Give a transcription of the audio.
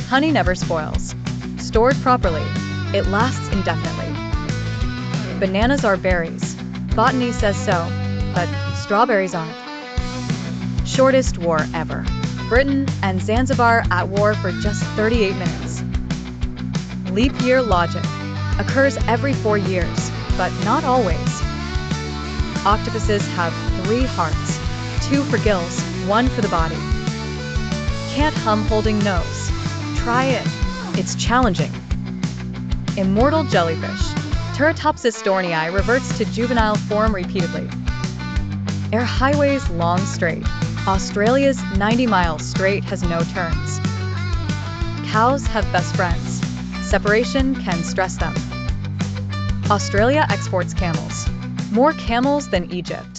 Honey never spoils. Stored properly, it lasts indefinitely. Bananas are berries. Botany says so, but strawberries aren't. Shortest war ever. Britain and Zanzibar at war for just 38 minutes. Leap year logic. Occurs every 4 years, but not always. Octopuses have 3 hearts, 2 for gills, 1 for the body. Can't hum holding nose. Try it. It's challenging. Immortal jellyfish. Turritopsis dohrnii reverts to juvenile form repeatedly. Air highways long straight. Australia's 90-mile straight has no turns. Cows have best friends. Separation can stress them. Australia exports camels. More camels than Egypt.